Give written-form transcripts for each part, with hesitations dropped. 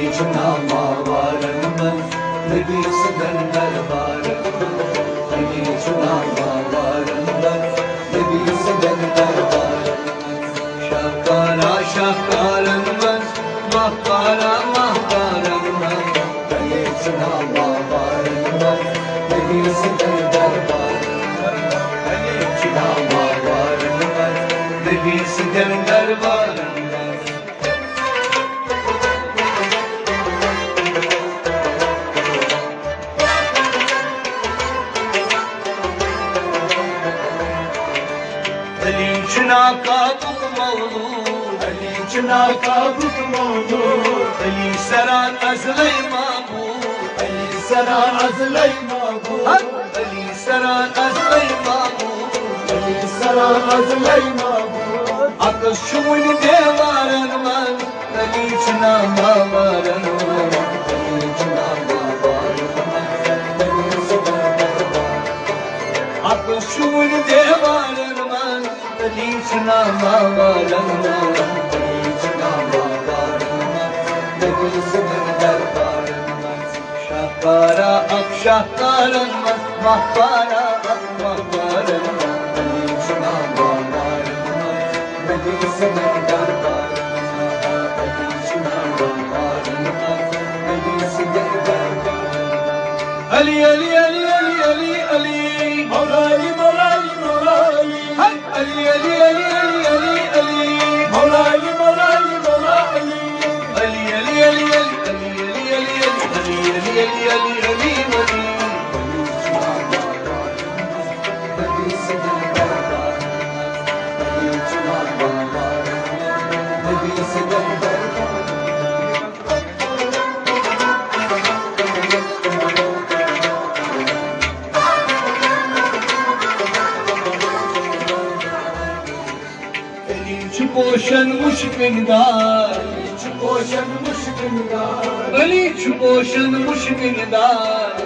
चुनामा वारन मन नबी सदन दरबारन मन अली चुनामा वारन मन नबी सदन दरबारन मन शाकारा शाकारन मन महकारा महकारन मन अली चुनामा वारन मन नबी सदन दरबारन मन अली चुनामा वारन मन नबी सदन दरबारन चुना का बुक मौलूद अली चुना का बुक मौलूद अली सरा अज़लै महबूब अली सरा अज़लै महबूब अली सरा अज़लै महबूब अली सरा अज़लै महबूब अकस शुन देवारन मन अली चुना मावारन मन अली चुना मावारन मन अली सदा अकस शुन देवारन अली चुना मावारन अली चुना मावारन नबी सदन दरबारन शाकारा अब शाकारन महकारा अब महकारन अली चुना मावारन नबी सदन दरबारन अली चुना मावारन नबी सदन दरबारन अली अली अली अली अली अली मौला अली मौला अली मौला अली अली अली अली अली अली अली मौला अली मौला अली मौला अली अली अली अली अली अली अली अली अली अली अली अली नबी सदन दरबारन अली चुना मावारन नबी सदन दरबारन पोषण मुश्किलदार पोषण मुश्किलदार अली पोषण मुश्किलदार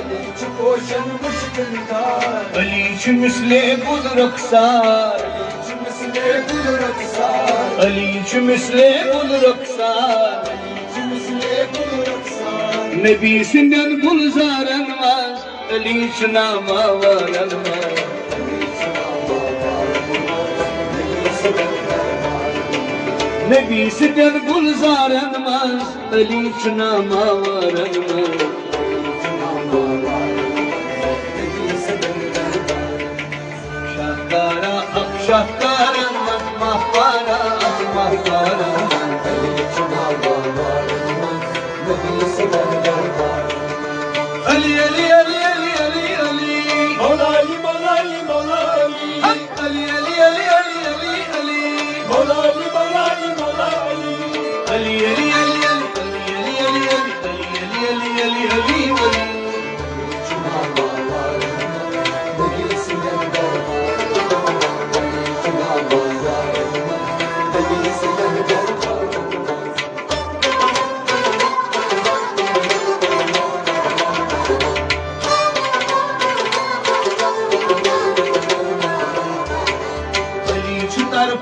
पोषण मुश्किलदार अली मिसले गुल रखसार मिसले गुल रखसार अली मिसले गुल रखसार मिसले गुल रखसार नबी सिंधन गुलजारन वास अली चुना मावारन नबी सदन गुलजारन मस अली चुना मावारन शाकारा अब शाकारन महकारा अब महकारन अली चुना मावारन नबी सदन दरबारन अली अली अली अली अली अली मौला अली मौला अली मौला अली अली अली अली अली अली अली मौला अली मौला अली मौला अली अली अली अली अली अली अली अली अली अली चुना मावारन नबी सदन दरबारन अली चुना मावारन नबी सदन दरबारन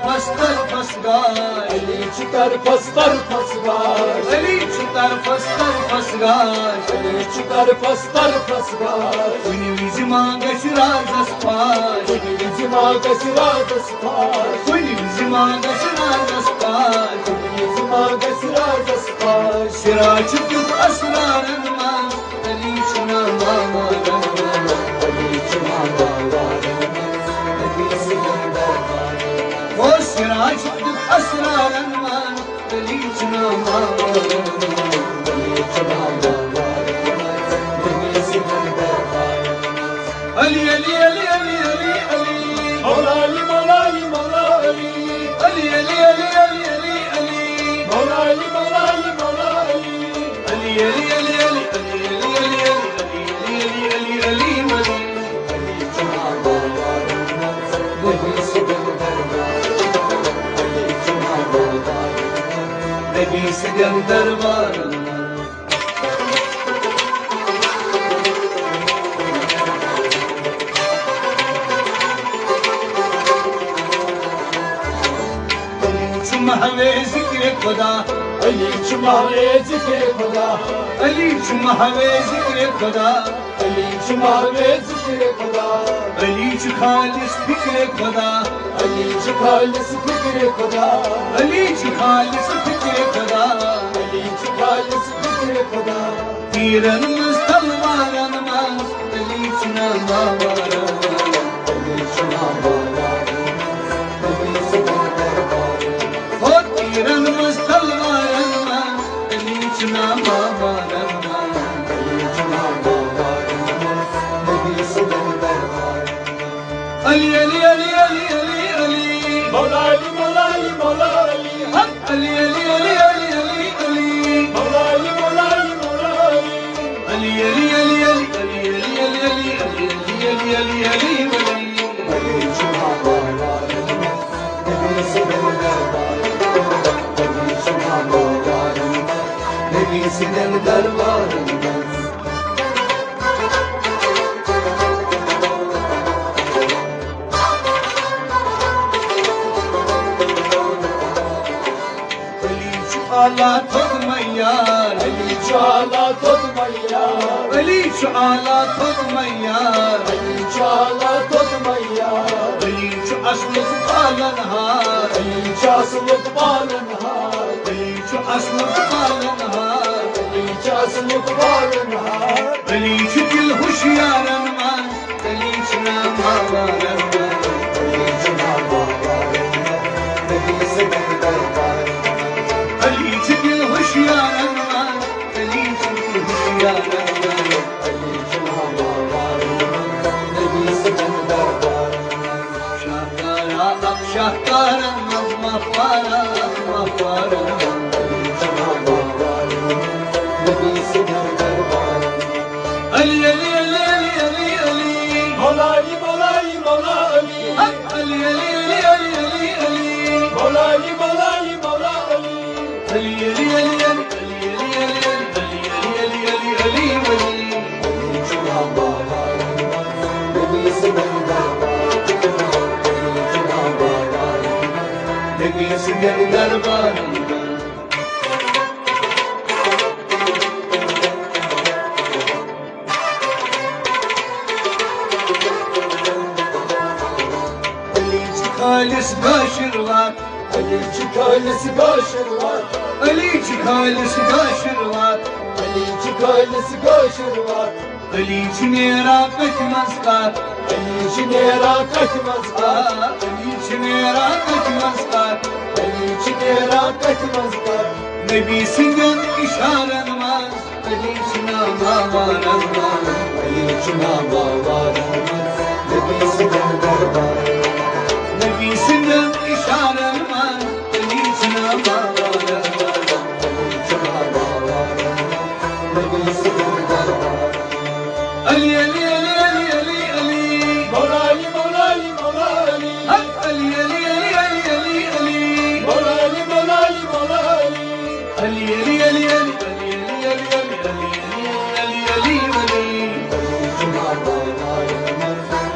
फस्तर फसगार अली चुतर फस्तर फसगार अली चुतर फस्तर फसगार अली चुतर फस्तर फसगार कुनी विज मांगश राजस पाश कुनी विज मांगश राजस पाश कुनी विज मांगश राजस पाश कुनी विज मांगश राजस पाश सिराज तुक असरारन मान अली चुना मावारन अली चुना मावारन नबी सदन दरबारन वो सिराज असरारन मान अली चुना मावारन अली चुना मावारन नबी सदन दरबारन अली अली अली अली अली अली मौला अली मौला अली मौला अली अली अली अली अली अली अली मौला अली मौला अली मौला अली अली अली अली अली अली अली अली अली अली अली अली अली चुना मावारन नबी सदन दरबारन अली चुना मावारन नबी सदन दरबारन महवे जिक्र खुदा अली चुमावे जिक्र खुदा अली चुमावे जिक्र खुदा अली चुमावे जिक्र खुदा अली खालिस फिक्र खुदा अली खालिस फिक्र खुदा अली खालिस फिक्र खुदा अली खालिस फिक्र खुदा तीरन मुस्तलवारन मस अली चुना मावारा अली चुना मावारा अली सदर दरबार ओ तीरन मुस्तलवारन मस अली चुना मावारा अली चुना मावारा अली सदर दरबार अली अली अली अली अली अली मौला अली मौला अली मौला अली हक अली अली अली अली अली अली मौला अली मौला अली मौला अली अली अली अली अली अली अली अली अली अली अली अली अली सुभान नबी सिदर दरबार अली सुभान नबी सिदर दरबार आला खुद मैयार अली चाला खुद मैयार अली चाला खुद मैयार अली चाला खुद मैयार अली असलुक पालनहार अली असलुक पालनहार अली असलुक पालनहार अली असलुक पालनहार अली दिल होशियारन मन अली नाम मावारन अली नाम मावारन नबी से दरबार अली दिल होशियारन अली दिल होशियारन अली नाम मावारन नबी से दरबार शाहकारा अब शाहकारा मफारा मफारा अली नाम मावारन नबी से दरबार अली अली अली अली अली अली मौला अली मौला अली मौला अली अली अली अली अली अली अली मौला अली मौला अली मौला अली अली अली अली अली अली अली अली अली अली चुना बाबा नबी से दरबार अली चुना बाबा नबी से दरबार खालिस गाशरवात अली खालिस गाशरवात अली खालिस गाशरवात अली खालिस गाशरवात अली मेरा कचमस्कार अली मेरा कचमस्कार अली मेरा कचमस्कार अली मेरा कचमस्कार नबी सिंगन इशारन मास अली नाम मावारन अली नाम मावारन नबी सिंगन दरबार नबी सिंगन इशारन मान अली नाम मावारन अली नाम मावारन नबी सिंगन दरबार अली अली अली अली अली अली मौला अली मौला अली मौला अली अली अली अली अली अली अली मौला अली मौला अली मौला अली अली अली अली अली अली अली अली अली अली नाम मावारन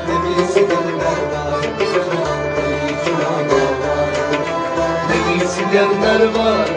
नबी सिंगन दरबार नबी सिदर दरबार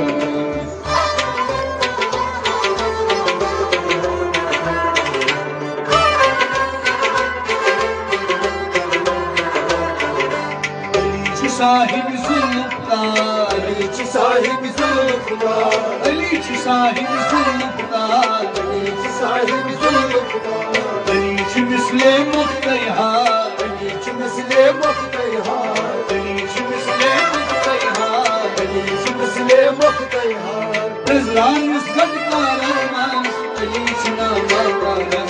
अली साहिब जुल्फकार अली साहिब जुल्फकार अली साहिब जुल्फकार अली साहिब जुल्फकार अली मिसले मुख्तयार अली मिसले मुख्तयार अली मिसले मुख्तयार अली मिसले मुख्तयार रज़लान मुस्कत कारमान अली नाम मावारन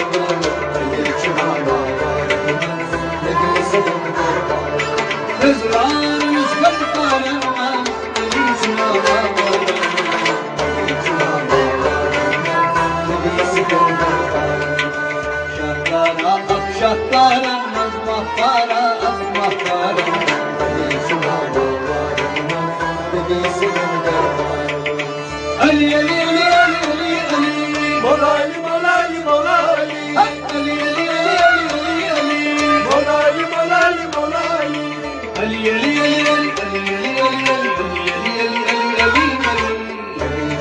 अली नाम मावारन नबी से दरबार रज़लान मुस्कत कारमान अली नाम मावारन अली नाम मावारन नबी से दरबार शाहकारा अब शाहकारा मफारा अब मफारा अली सुभान नबी से दरबार अली अली अली अली अली मौला अली मौला अली मौला अली अली अली अली अली अली मौला अली मौला अली मौला अली अली अली अली अली अली अली अली अली अली अली अली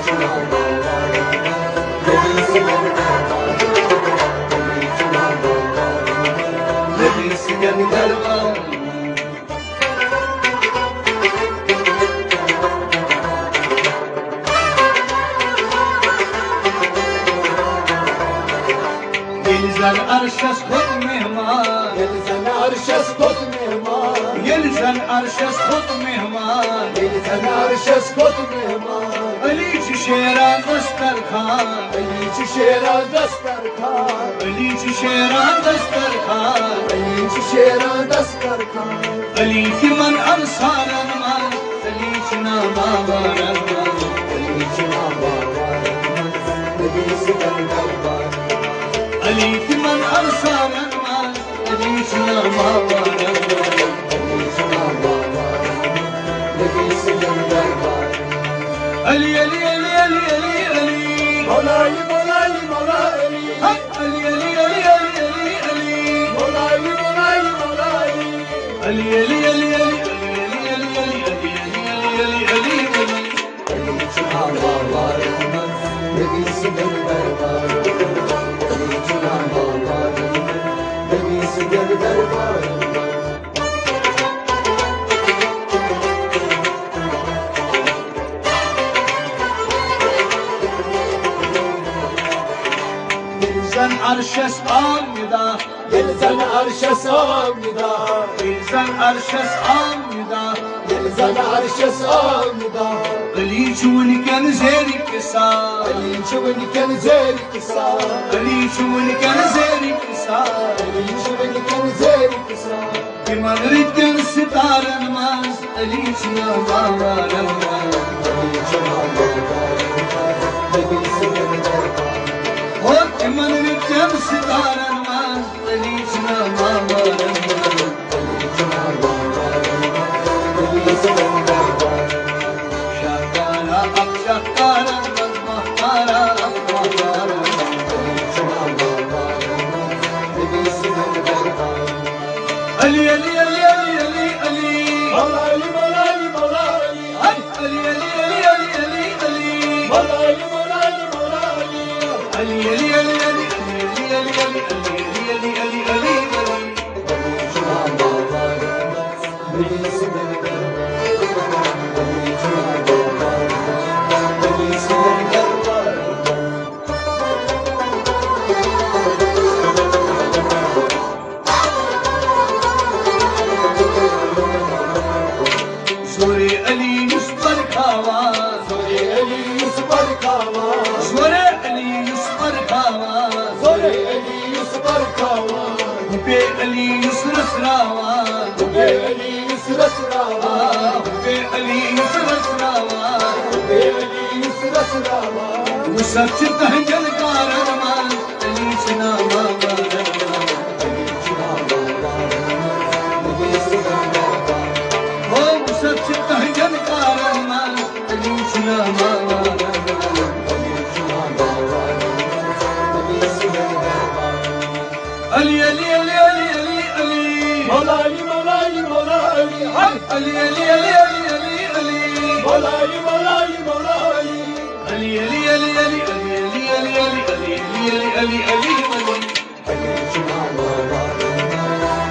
يلزن أرشس خد مهمان يلزن أرشس خد مهمان يلزن أرشس خد مهمان يلزن أرشس خد مهمان عليك شيران دسترخان عليك شيران دسترخان عليك شيران دسترخان عليك شيران دسترخان عليك من أنصار المال عليك ناما بارمان عليك ناما بارمان نبي سكندر بارمان عليك من أنصار المال عليك ناما بارمان عليك ناما بارمان نبي سكندر بارمان علي علي علي علي علي علي مولاي مولاي مولاي علي علي علي علي علي علي مولاي مولاي مولاي علي علي علي علي علي علي علي علي علي عليك ناما بارمان نبي سكندر بارمان عليك ناما بارمان نبي سكندر بارمان يلزن أرشس آمدا يلزن أرشس آمدا يلزن أرشس آمدا يلزن أرشس آمدا عليك ونكن زيري كسا عليك ونكن زيري كسا عليك ونكن زيري كسا عليك ونكن زيري كسا كمان ردن ستارن ماس عليك ناما بارمان عليك ناما بارمان نبي سكندر بارمان كمان ردن ستارن ماس عليك ناما بارمان عليك ناما بارمان نبي سكندر بارمان شكارا أب شكارا مهارا أب مهارا عليك ناما بارمان نبي سكندر بارمان علي علي علي علي علي علي مولاي مولاي مولاي علي علي علي علي علي علي مولاي مولاي مولاي علي علي علي علي علي علي علي علي علي علي علي عليك ناما بارمان نبي سكندر بارمان عليك ناما بارمان نبي سكندر بارمان سوري علي يصبر كاواز زوري علي يصبر كاوان سوري علي يصبر كاواز زوري علي يصبر كاوان بي علي يسر سراوان بي علي يسر سراوان بي علي يسر سراوان بي علي يسر سراوان وسبت تهجل كارمان علي سناما بارمان عليك ناما بارمان نبي سكندر بارمان هو وسبت تهجل كارمان علي سناما بارمان عليك ناما بارمان نبي سكندر بارمان علي علي علي علي علي علي مولاي مولاي مولاي علي علي علي علي علي علي مولاي مولاي مولاي علي علي علي علي علي علي علي علي علي علي علي عليك ناما بارمان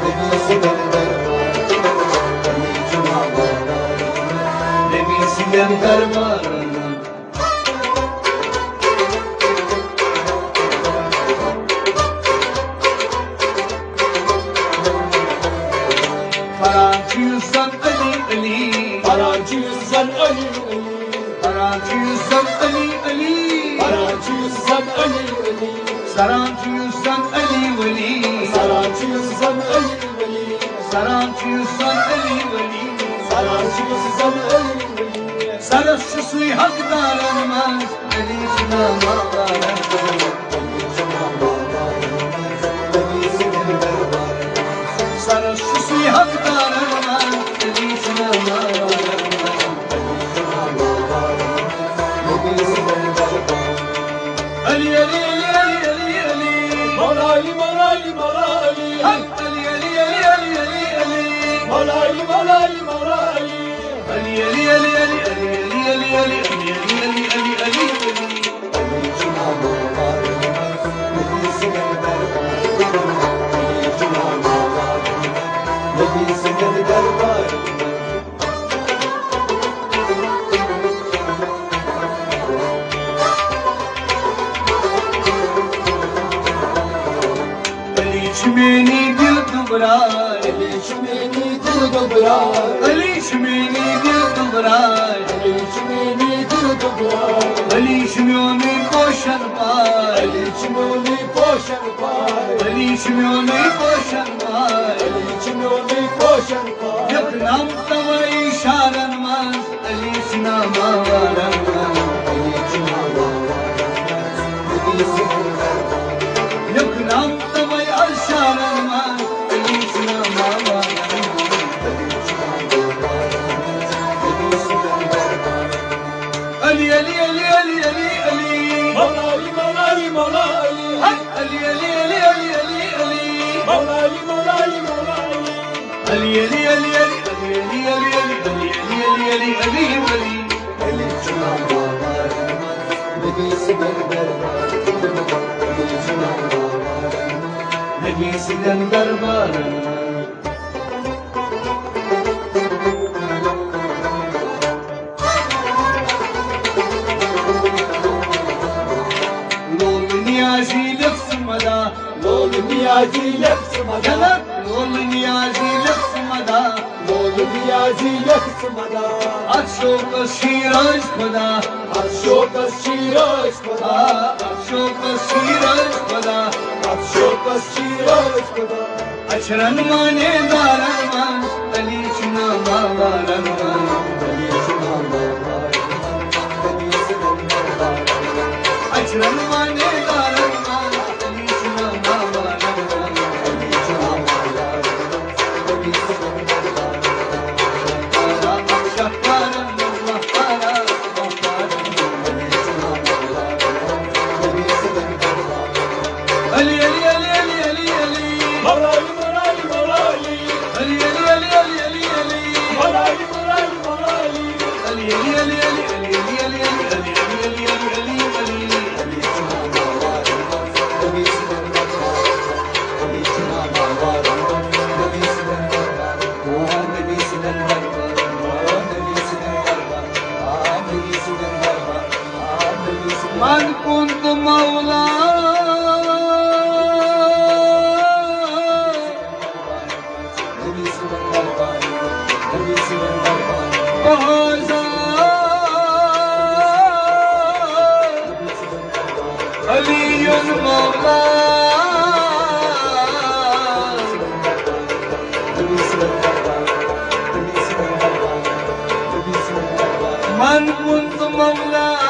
نبي سكندر بارمان عليك ناما بارمان نبي سكندر بارمان فرانسي يوسف علي علي فرانسي يوسف علي فرانسي يوسف علي علي فرانسي يوسف علي فرانسي يوسف علي ولي فرانسي يوسف علي فرانسي يوسف علي ولي فرانسي يوسف علي سرسسي حق دار الماس علي سناما بارمان سرسسي حق دار الماس علي سناما بارمان علي علي علي علي علي مولاي مولاي مولاي علي علي علي علي علي علي مولاي مولاي مولاي علي علي علي علي علي علي علي علي علي علي علي علي عليك ناما بارمان dubrar Ali şmini dil dubray Ali çimeni dil dubrar Ali şmini koşan bay Ali çimeni koşan pay Ali şmini koşan bay Ali çimeni koşan pay Yaknam tava işarenmez Ali sinama varanmaz Ali çimeni Yaknam tava işarenmez Ali sinama varanmaz Ali Ali Ali Ali Ali Ali Malali malali malali Ali Ali Ali Ali Ali Ali Malali malali malali Ali Ali Ali Ali Ali Ali Ali Ali Ali Ali Ali Ali Ali çimeni Nebisi berber Ali çimeni Nebisinden darbarına Lol niyazi lafzımada Lol niyazi lefsmada Yalan lol niyazi lafzımada Lol niyazi lefsmada Akşoka şiraj koda Aşokas şiraş koda Akşoka şiraj koda Aşokas şiraş koda Açran mane daranmaz Ali şuna mavaranmaz Ali çimeni Açran mane daranmaz Ali şuna mavaranmaz Şahparan Allah para Ali Ali Ali Ali Ali Ali Malali malali malali Ali Ali Ali Ali Ali Ali Malali malali malali Ali Ali Ali Ali Ali Ali Ali Ali Ali Ali Ali Ali من كنت مولا فهذا علي مولا من كنت مولا